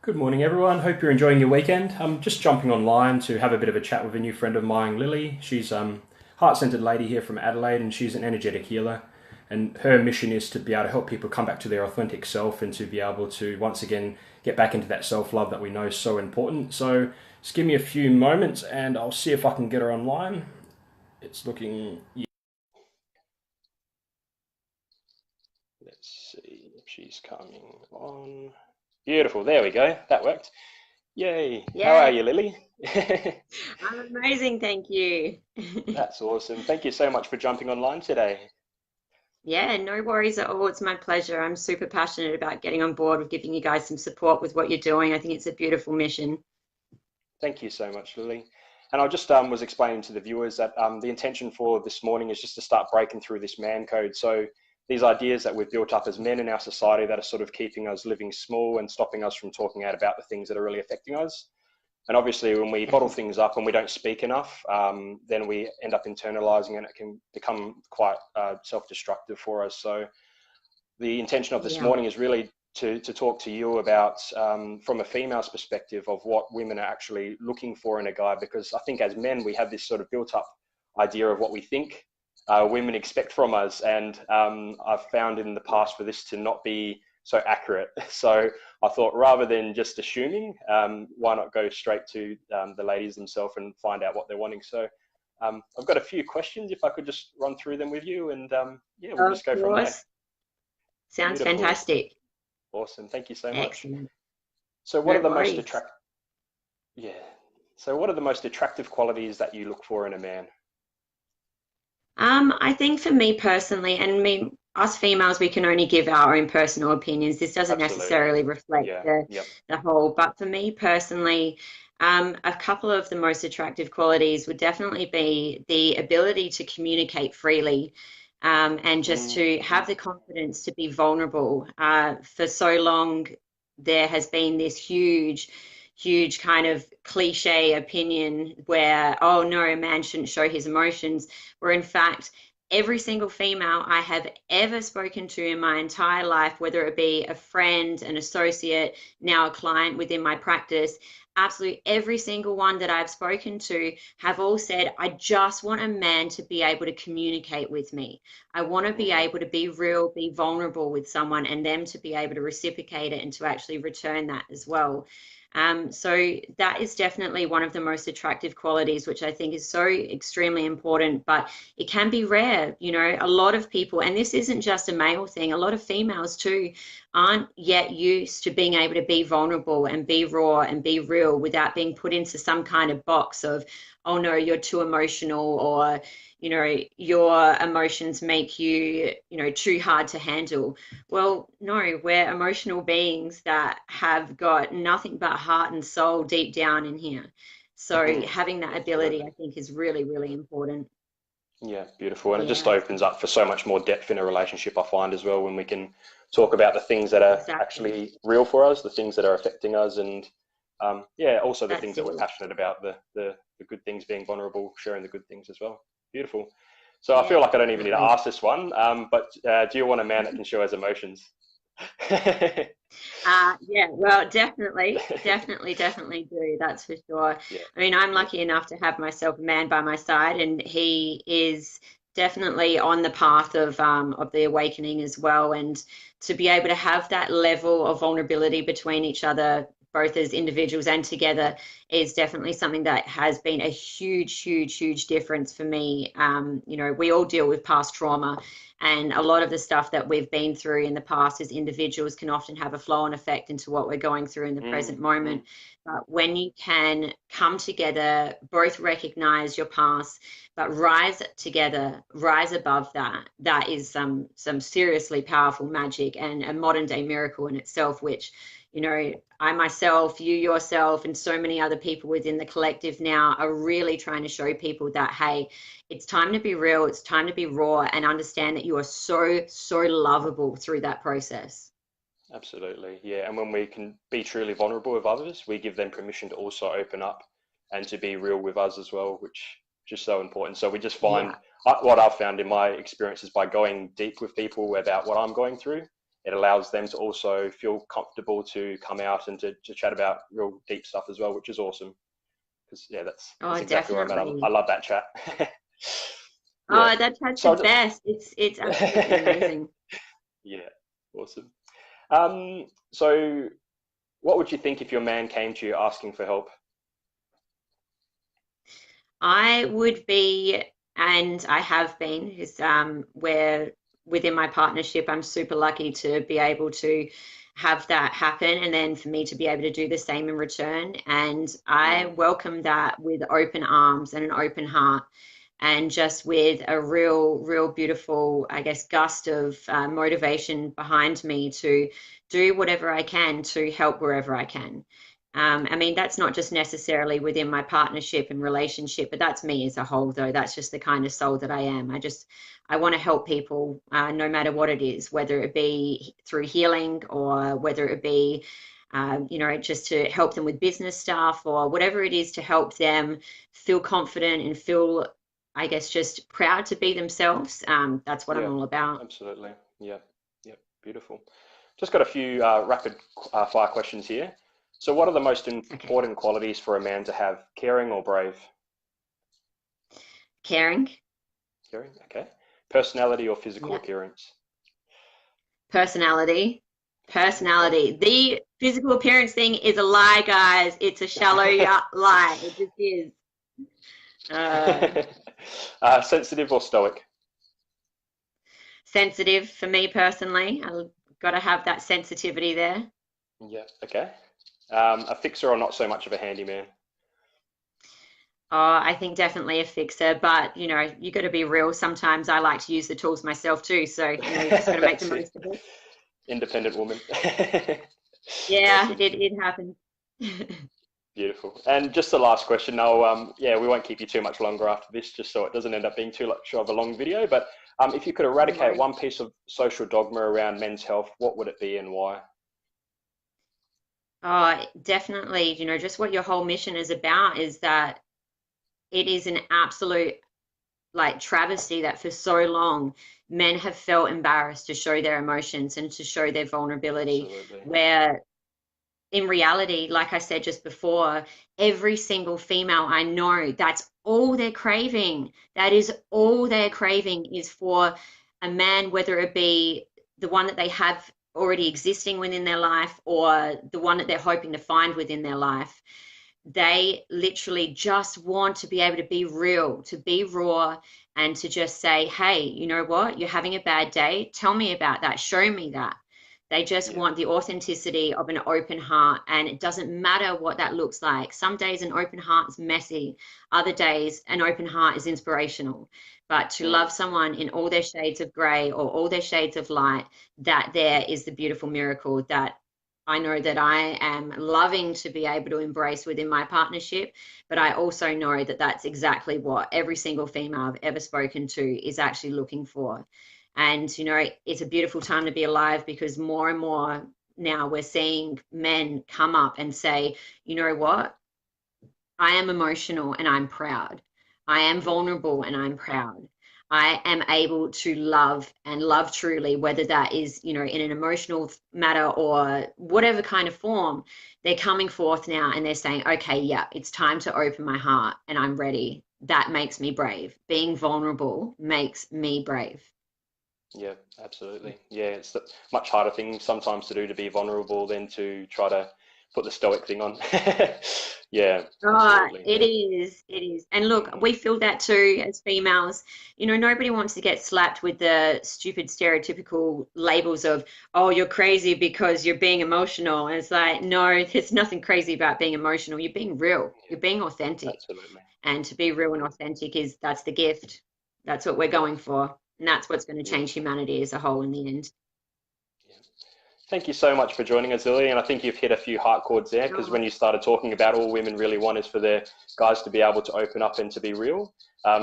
Good morning, everyone. Hope you're enjoying your weekend. I'm just jumping online to have a bit of a chat with a new friend of mine, Lily. She's heart-centered lady here from Adelaide, and she's an energetic healer. And her mission is to be able to help people come back to their authentic self and to be able to once again get back into that self-love that we know is so important. So just give me a few moments, and I'll see if I can get her online. It's looking. Yeah. Let's see if she's coming on. Beautiful. There we go. That worked. Yay. How Yeah, are you, Lily? I'm amazing, thank you. That's awesome. Thank you so much for jumping online today. Yeah, no worries at all. It's my pleasure. I'm super passionate about getting on board with giving you guys some support with what you're doing. I think it's a beautiful mission. Thank you so much, Lily. And I just was explaining to the viewers that the intention for this morning is just to start breaking through this man code. So these ideas that we've built up as men in our society that are sort of keeping us living small and stopping us from talking out about the things that are really affecting us. And obviously, when we bottle Yes. things up and we don't speak enough, then we end up internalizing and it can become quite self-destructive for us. So the intention of this Yeah. morning is really to talk to you about, from a female's perspective, of what women are actually looking for in a guy. Because I think as men, we have this sort of built up idea of what we think women expect from us. And I've found in the past for this to not be so accurate. So I thought rather than just assuming, why not go straight to the ladies themselves and find out what they're wanting. So I've got a few questions if I could just run through them with you and yeah, we'll Of just go from there. course. Sounds Beautiful. fantastic. Awesome. Thank you so much. Excellent. So what are No the most worries. attract yeah. So what are the most attractive qualities that you look for in a man? I think for me personally, and me, us females, we can only give our own personal opinions. This doesn't Absolutely. necessarily reflect Yeah. Yep. the whole. But for me personally, a couple of the most attractive qualities would definitely be the ability to communicate freely, and just to Mm-hmm. have the confidence to be vulnerable. For so long, there has been this huge kind of cliche opinion where, oh no, a man shouldn't show his emotions, where in fact, every single female I have ever spoken to in my entire life, whether it be a friend, an associate, now a client within my practice, absolutely every single one that I've spoken to have all said, I just want a man to be able to communicate with me. I want to be Mm-hmm. able to be real, be vulnerable with someone, and them to be able to reciprocate it and to actually return that as well. So that is definitely one of the most attractive qualities, which I think is so extremely important, but it can be rare. You know, a lot of people, and this isn't just a male thing, a lot of females too aren't yet used to being able to be vulnerable and be raw and be real without being put into some kind of box of, oh no, you're too emotional, or your emotions make you, too hard to handle. Well, no, we're emotional beings that have got nothing but heart and soul deep down in here. So Mm-hmm. having that ability, Absolutely. I think, is really, really important. Yeah, beautiful. And it just Yeah, opens up for so much more depth in a relationship, I find, as well, when we can talk about the things that are exactly. actually real for us, the things that are affecting us, and yeah, also the things That's that we're it. passionate about, the good things, being vulnerable, sharing the good things as well. Beautiful. So I Yeah, feel like I don't even need to definitely. ask this one, but do you want a man that can show his emotions? Yeah, well, definitely do. That's for sure. Yeah, I mean, I'm lucky beautiful. enough to have myself a man by my side, and he is definitely on the path of the awakening as well. And to be able to have that level of vulnerability between each other, both as individuals and together, is definitely something that has been a huge difference for me. We all deal with past trauma, and a lot of the stuff that we've been through in the past as individuals can often have a flow on effect into what we're going through in the present Mm. moment. But when you can come together, both recognize your past, but rise together, rise above that, that is some seriously powerful magic and a modern day miracle in itself, which, I myself, you yourself, and so many other people within the collective now are really trying to show people that, hey, it's time to be real, it's time to be raw, and understand that you are so lovable through that process. Absolutely, yeah. And when we can be truly vulnerable with others, we give them permission to also open up and to be real with us as well, which is so important. So we just Yeah. find what I've found in my experiences by going deep with people about what I'm going through, it allows them to also feel comfortable to come out and to chat about real deep stuff as well, which is awesome. Because yeah, that's Oh, exactly where I'm at. I definitely. love that chat. Yeah. Oh, that chat's the So best. It's absolutely amazing. yeah, awesome. So what would you think if your man came to you asking for help? I would be, and I have been, is where within my partnership, I'm super lucky to be able to have that happen, and then for me to be able to do the same in return. And I Mm, welcome that with open arms and an open heart, and just with a real beautiful, I guess, gust of motivation behind me to do whatever I can to help wherever I can. I mean, that's not just necessarily within my partnership and relationship, but that's me as a whole, though. That's just the kind of soul that I am. I want to help people, no matter what it is, whether it be through healing or whether it be, just to help them with business stuff or whatever it is to help them feel confident and feel, I guess, just proud to be themselves. That's what I'm yeah, all about. absolutely. Yeah, yeah, beautiful. Just got a few rapid fire questions here. So what are the most Okay. important qualities for a man to have? Caring or brave? Caring. Caring, okay. Personality or physical Yeah. appearance? Personality. Okay. Personality. The physical appearance thing is a lie, guys. It's a shallow lie. It just is. Uh, Sensitive or stoic? Sensitive for me personally. I've got to have that sensitivity there. Yeah, okay. A fixer or not so much of a handyman? Oh, I think definitely a fixer, but you got to be real. Sometimes I like to use the tools myself too. So, you just got to make the That's it. most of it. Independent woman. Yeah, Awesome. it happens. Beautiful. And just the last question. Now, yeah, we won't keep you too much longer after this, just so it doesn't end up being too much of a long video. But if you could No eradicate worries. one piece of social dogma around men's health, what would it be and why? Oh, definitely, just what your whole mission is about is that it is an absolute like travesty that for so long men have felt embarrassed to show their emotions and to show their vulnerability, Absolutely. where in reality, like I said just before, every single female I know, that's all they're craving. That is Mm, all they're craving is for a man, whether it be the one that they have already existing within their life or the one that they're hoping to find within their life. They literally just want to be able to be real, to be raw, and to just say, hey, you know what? You're having a bad day. Tell me about that. Show me that. They just yeah. want the authenticity of an open heart, and it doesn't matter what that looks like. Some days an open heart is messy, other days an open heart is inspirational. But to Mm, love someone in all their shades of gray or all their shades of light, that there is the beautiful miracle that I know that I am loving to be able to embrace within my partnership, but I also know that that's exactly what every single female I've ever spoken to is actually looking for. And, it's a beautiful time to be alive because more and more now we're seeing men come up and say, you know what? I am emotional and I'm proud. I am yeah. vulnerable and I'm proud. I am able to love and love truly, whether that is, in an emotional matter or whatever kind of form. They're coming forth now and they're saying, okay, yeah, it's time to open my heart and I'm ready. That makes me brave. Being vulnerable makes me brave. Yeah, absolutely. Yeah, it's a much harder thing sometimes to do to be vulnerable than to try to put the stoic thing on. Yeah, Oh, absolutely. it is. It is. And look, Mm, we feel that too as females. Nobody wants to get slapped with the stupid stereotypical labels of, oh, you're crazy because you're being emotional. And it's like, no, there's nothing crazy about being emotional. You're being real. You're being yeah, authentic. absolutely. And to be real and authentic that's the gift. That's what we're Yeah, going for. And that's what's going to change beautiful. humanity as a whole in the end. Yeah. Thank you so much for joining us, Lily. And I think you've hit a few heart chords there because Oh, when you started talking about all women really want is for their guys to be able to open up and to be real.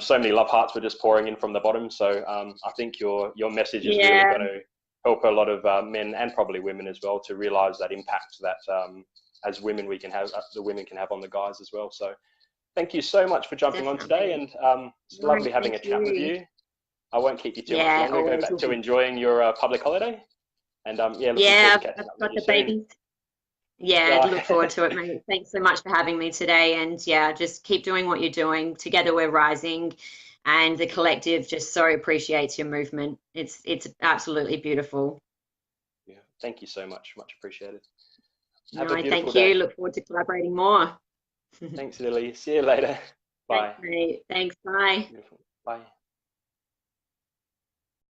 So many love hearts were just pouring in from the bottom. So I think your message is really yeah, going to help a lot of men and probably women as well to realize that impact that as women we can have, the women can have on the guys as well. So thank you so much for jumping on today, definitely. and it's No, lovely having thank a chat with you. you. I won't keep you too much Yeah, longer. Go always back will to be. enjoying your public holiday. And yeah, looking forward Yeah, to catching I've up with got you the soon. babies. Yeah, I look forward to it, mate. Thanks so much for having me today. And yeah, just keep doing what you're doing. Together we're rising, and the collective just so appreciates your movement. It's absolutely beautiful. Yeah, thank you so much. Much appreciated. Have a No, beautiful thank you. day. Look forward to collaborating more. Thanks, Lily. See you later. Thanks, Bye. mate. Thanks. Bye. Beautiful. Bye.